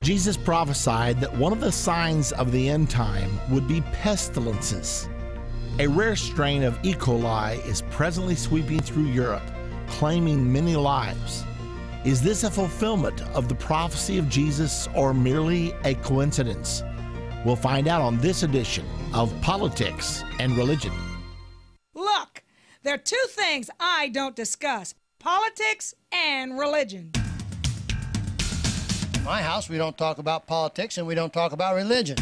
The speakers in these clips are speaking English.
Jesus prophesied that one of the signs of the end time would be pestilences. A rare strain of E. coli is presently sweeping through Europe, claiming many lives. Is this a fulfillment of the prophecy of Jesus or merely a coincidence? We'll find out on this edition of Politics and Religion. Look, there are two things I don't discuss: politics and religion. In my house, we don't talk about politics and we don't talk about religion.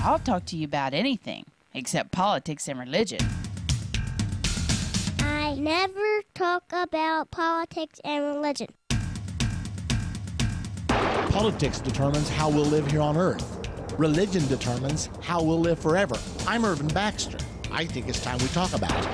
I'll talk to you about anything except politics and religion. I never talk about politics and religion. Politics determines how we'll live here on earth. Religion determines how we'll live forever. I'm Irvin Baxter. I think it's time we talk about it.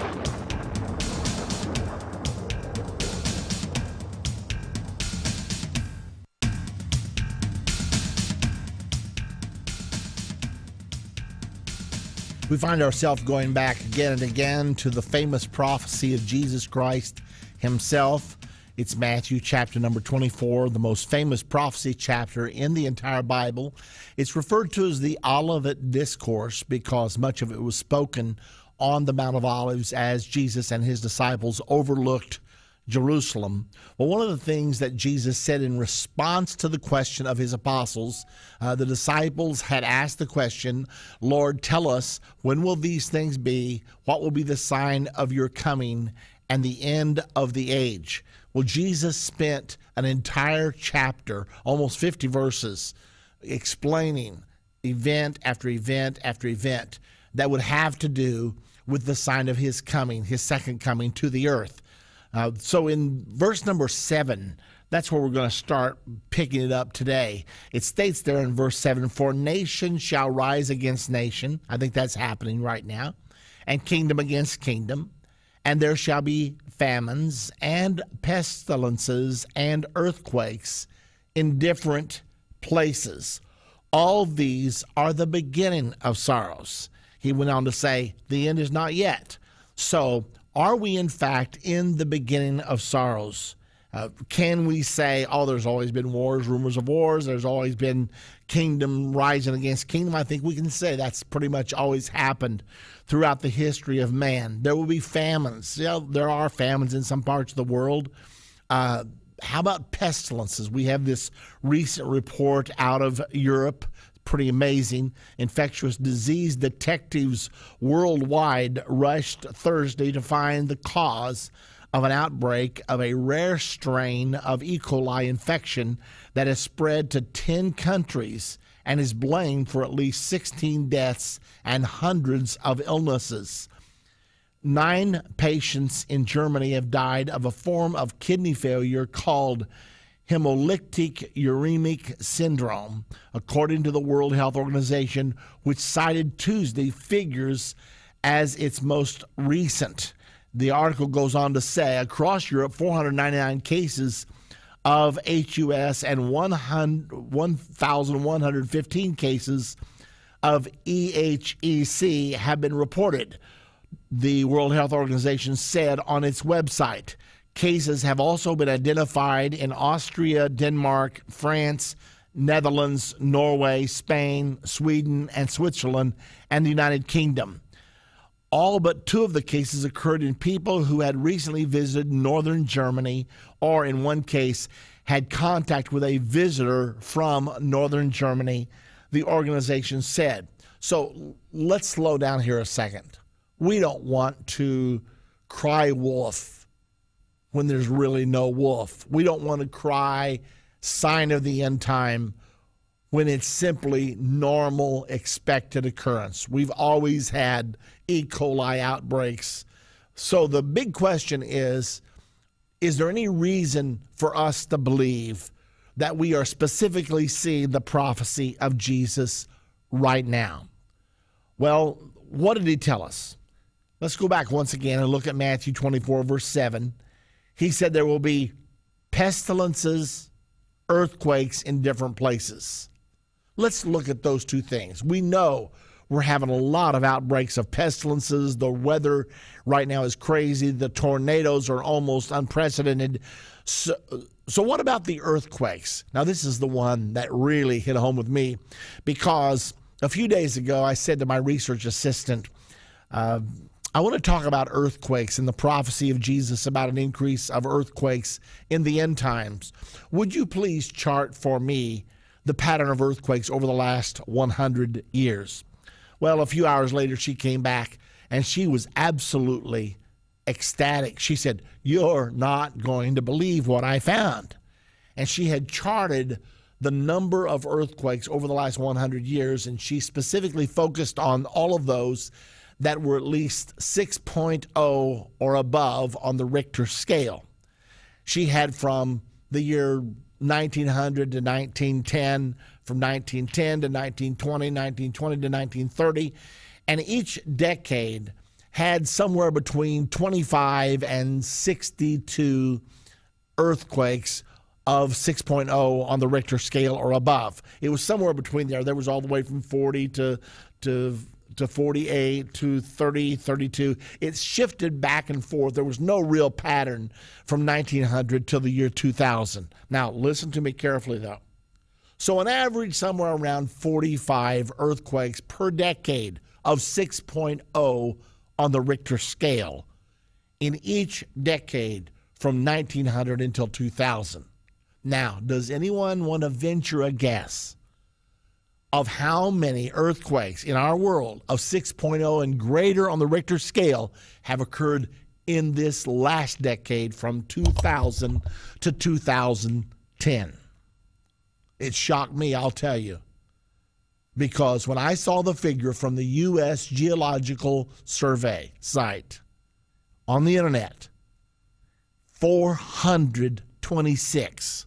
We find ourselves going back again and again to the famous prophecy of Jesus Christ himself. It's Matthew chapter number 24, the most famous prophecy chapter in the entire Bible. It's referred to as the Olivet Discourse because much of it was spoken on the Mount of Olives as Jesus and his disciples overlooked Jerusalem. Well, one of the things that Jesus said in response to the question of his apostles, the disciples had asked the question, Lord, tell us, when will these things be? What will be the sign of your coming and the end of the age? Well, Jesus spent an entire chapter, almost 50 verses, explaining event after event after event that would have to do with the sign of his coming, his second coming to the earth. So in verse number 7, that's where we're going to start picking it up today. It states there in verse 7, for nation shall rise against nation. I think that's happening right now. And kingdom against kingdom. And there shall be famines and pestilences and earthquakes in different places. All these are the beginning of sorrows. He went on to say, the end is not yet. So, are we, in fact, in the beginning of sorrows? Can we say, oh, there's always been wars, rumors of wars, there's always been kingdom rising against kingdom? I think we can say that's pretty much always happened throughout the history of man. There will be famines. Yeah, there are famines in some parts of the world. How about pestilences? We have this recent report out of Europe. Pretty amazing. Infectious disease detectives worldwide rushed Thursday to find the cause of an outbreak of a rare strain of E. coli infection that has spread to 10 countries and is blamed for at least 16 deaths and hundreds of illnesses. 9 patients in Germany have died of a form of kidney failure called hemolytic uremic syndrome, according to the World Health Organization, which cited Tuesday figures as its most recent. The article goes on to say, across Europe, 499 cases of HUS and 1,115 cases of EHEC have been reported, the World Health Organization said on its website. Cases have also been identified in Austria, Denmark, France, Netherlands, Norway, Spain, Sweden, and Switzerland, and the United Kingdom. All but 2 of the cases occurred in people who had recently visited northern Germany, or in one case, had contact with a visitor from northern Germany, the organization said. So let's slow down here a second. We don't want to cry wolf when there's really no wolf. We don't want to cry sign of the end time when it's simply normal, expected occurrence. We've always had E. coli outbreaks. So the big question is there any reason for us to believe that we are specifically seeing the prophecy of Jesus right now? Well, what did he tell us? Let's go back once again and look at Matthew 24, verse 7. He said there will be pestilences, earthquakes in different places. Let's look at those two things. We know we're having a lot of outbreaks of pestilences. The weather right now is crazy. The tornadoes are almost unprecedented. So So what about the earthquakes? Now, this is the one that really hit home with me, because a few days ago I said to my research assistant, I want to talk about earthquakes and the prophecy of Jesus about an increase of earthquakes in the end times. Would you please chart for me the pattern of earthquakes over the last 100 years? Well, a few hours later, she came back and she was absolutely ecstatic. She said, "You're not going to believe what I found." And she had charted the number of earthquakes over the last 100 years, and she specifically focused on all of those that were at least 6.0 or above on the Richter scale. She had from the year 1900 to 1910, from 1910 to 1920, 1920 to 1930, and each decade had somewhere between 25 and 62 earthquakes of 6.0 on the Richter scale or above. It was somewhere between there. There was all the way from 40 to 48 to 30, 32. It shifted back and forth. There was no real pattern from 1900 till the year 2000. Now, listen to me carefully, though. So an average somewhere around 45 earthquakes per decade of 6.0 on the Richter scale in each decade from 1900 until 2000. Now, does anyone want to venture a guess of how many earthquakes in our world of 6.0 and greater on the Richter scale have occurred in this last decade from 2000 to 2010? It shocked me, I'll tell you, because when I saw the figure from the U.S. Geological Survey site on the internet, 426.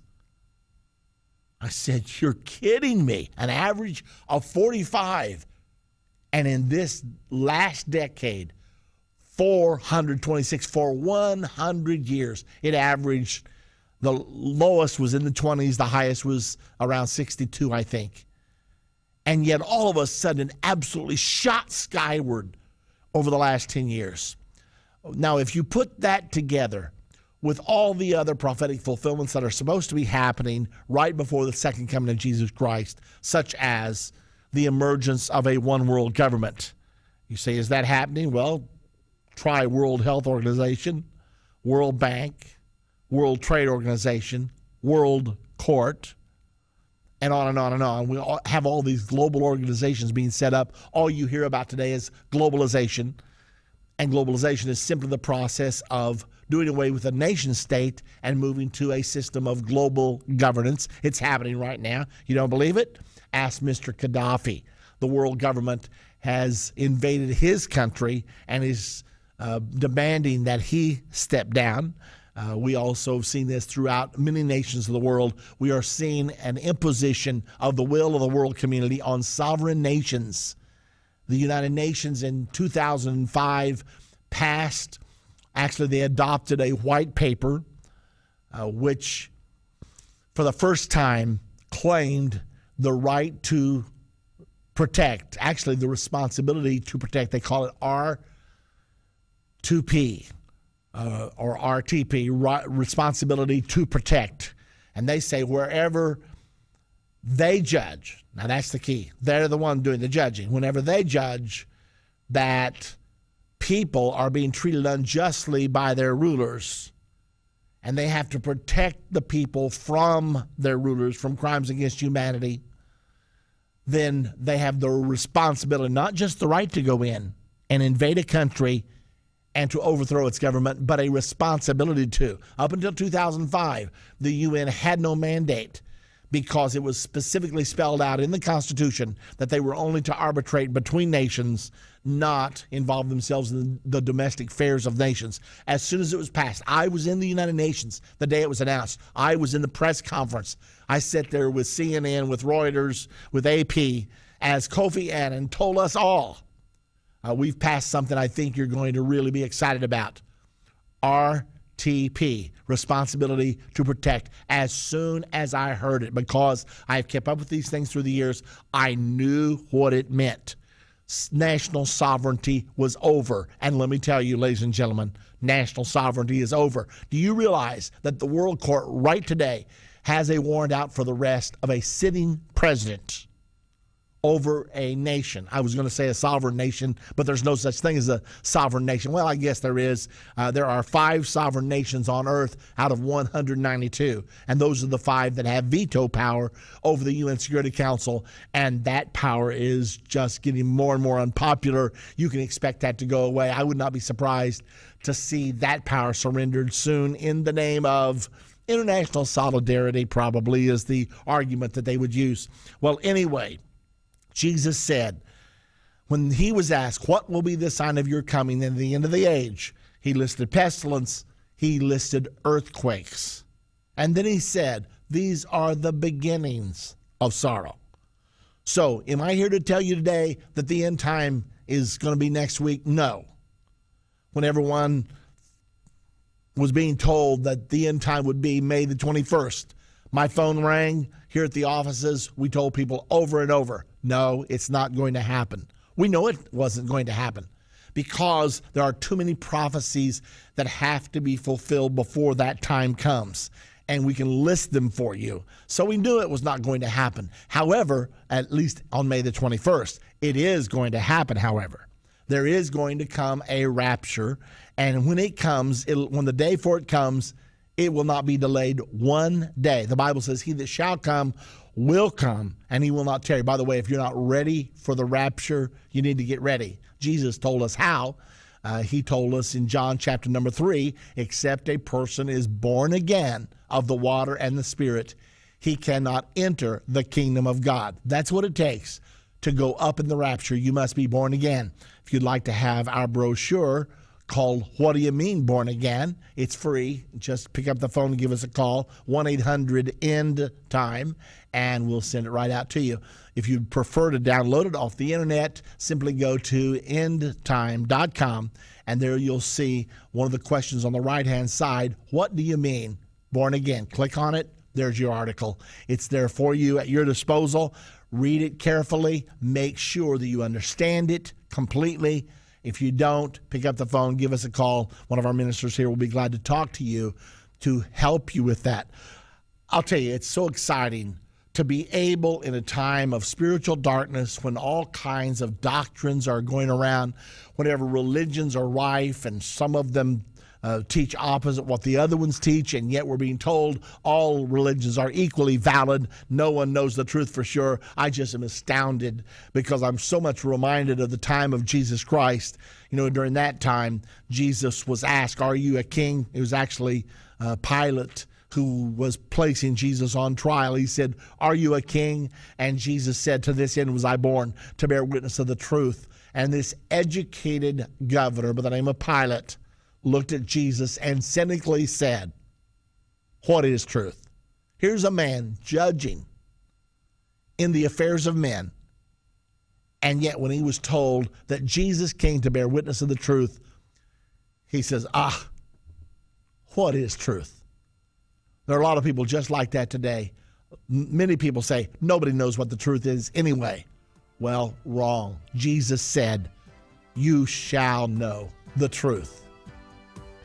I said, "You're kidding me." An average of 45. And in this last decade, 426 for 100 years. It averaged, the lowest was in the 20s, the highest was around 62, I think. And yet all of a sudden absolutely shot skyward over the last 10 years. Now, if you put that together with all the other prophetic fulfillments that are supposed to be happening right before the second coming of Jesus Christ, such as the emergence of a one world government. You say, is that happening? Well, try World Health Organization, World Bank, World Trade Organization, World Court, and on and on and on. We all have all these global organizations being set up. All you hear about today is globalization, and globalization is simply the process of doing away with a nation state and moving to a system of global governance. It's happening right now. You don't believe it? Ask Mr. Gaddafi. The world government has invaded his country and is demanding that he step down. We also have seen this throughout many nations of the world. We are seeing an imposition of the will of the world community on sovereign nations. The United Nations in 2005 passed, actually they adopted a white paper which for the first time claimed the right to protect, actually the responsibility to protect. They call it R2P. Or RTP, responsibility to protect. And they say wherever they judge, now that's the key, they're the one doing the judging, whenever they judge that people are being treated unjustly by their rulers, and they have to protect the people from their rulers, from crimes against humanity, then they have the responsibility, not just the right to go in and invade a country and to overthrow its government, but a responsibility to. Up until 2005, the UN had no mandate because it was specifically spelled out in the Constitution that they were only to arbitrate between nations, not involve themselves in the domestic affairs of nations. As soon as it was passed, I was in the United Nations the day it was announced. I was in the press conference. I sat there with CNN, with Reuters, with AP, as Kofi Annan told us all, we've passed something I think you're going to really be excited about. RTP, responsibility to protect. As soon as I heard it, because I've kept up with these things through the years, I knew what it meant. national sovereignty was over. And let me tell you, ladies and gentlemen, national sovereignty is over. Do you realize that the world court right today has a warrant out for the arrest of a sitting president over a nation? I was going to say a sovereign nation, but there's no such thing as a sovereign nation. Well, I guess there is. There are 5 sovereign nations on earth out of 192, and those are the 5 that have veto power over the UN Security Council, and that power is just getting more and more unpopular. You can expect that to go away. I would not be surprised to see that power surrendered soon in the name of international solidarity, probably is the argument that they would use. Well, anyway, Jesus said, when he was asked, what will be the sign of your coming in the end of the age? He listed pestilence, he listed earthquakes. And then he said, these are the beginnings of sorrow. So, am I here to tell you today that the end time is going to be next week? No. When everyone was being told that the end time would be May the 21st, my phone rang here at the offices. We told people over and over, no, it's not going to happen. We know it wasn't going to happen because there are too many prophecies that have to be fulfilled before that time comes, and we can list them for you. So we knew it was not going to happen. However, at least on May the 21st, it is going to happen, however. There is going to come a rapture, and when it comes, when the day for it comes, it will not be delayed one day. The Bible says, he that shall come will come, and he will not tarry. By the way, if you're not ready for the rapture, you need to get ready. Jesus told us how. He told us in John chapter number 3, except a person is born again of the water and the Spirit, he cannot enter the kingdom of God. That's what it takes to go up in the rapture. You must be born again. If you'd like to have our brochure called What Do You Mean Born Again? It's free. Just pick up the phone and give us a call, 1-800-END-TIME, and we'll send it right out to you. If you'd prefer to download it off the internet, simply go to endtime.com, and there you'll see one of the questions on the right-hand side, what do you mean born again? Click on it. There's your article. It's there for you at your disposal. Read it carefully. Make sure that you understand it completely. If you don't, pick up the phone, give us a call. One of our ministers here will be glad to talk to you to help you with that. I'll tell you, it's so exciting to be able in a time of spiritual darkness when all kinds of doctrines are going around, whenever religions are rife and some of them teach opposite what the other ones teach, and yet we're being told all religions are equally valid. No one knows the truth for sure. I just am astounded because I'm so much reminded of the time of Jesus Christ. You know, during that time, Jesus was asked, are you a king? It was actually Pilate who was placing Jesus on trial. He said, are you a king? And Jesus said, to this end was I born, to bear witness of the truth. And this educated governor by the name of Pilate looked at Jesus and cynically said, what is truth? Here's a man judging in the affairs of men, and yet when he was told that Jesus came to bear witness of the truth, he says, what is truth? There are a lot of people just like that today. Many people say, nobody knows what the truth is anyway. Well, wrong. Jesus said, you shall know the truth,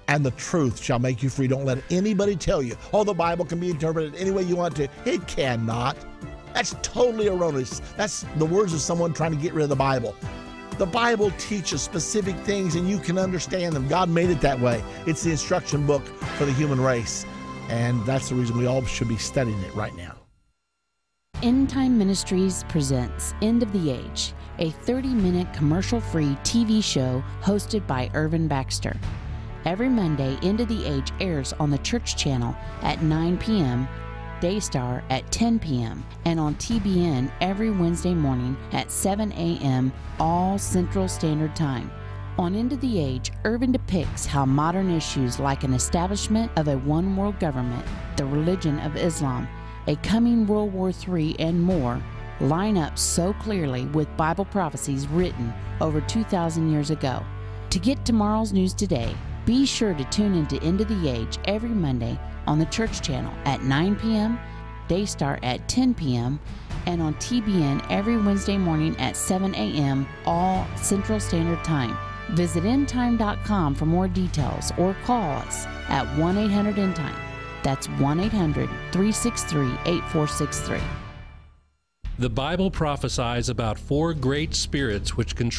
and the truth shall make you free. Don't let anybody tell you, oh, the Bible can be interpreted any way you want to. It cannot. That's totally erroneous. That's the words of someone trying to get rid of the Bible. The Bible teaches specific things, and you can understand them. God made it that way. It's the instruction book for the human race, and that's the reason we all should be studying it right now. Endtime Ministries presents End of the Age, a 30-minute commercial-free TV show hosted by Irvin Baxter. Every Monday, End of the Age airs on the Church Channel at 9 p.m., Daystar at 10 p.m., and on TBN every Wednesday morning at 7 a.m., all Central Standard Time. On End of the Age, Irvin depicts how modern issues like an establishment of a one-world government, the religion of Islam, a coming World War III, and more line up so clearly with Bible prophecies written over 2,000 years ago. To get tomorrow's news today, be sure to tune into End of the Age every Monday on the Church Channel at 9 p.m., Daystar at 10 p.m., and on TBN every Wednesday morning at 7 a.m., all Central Standard Time. Visit endtime.com for more details or call us at 1-800-ENDTIME. That's 1-800-363-8463. The Bible prophesies about 4 great spirits which control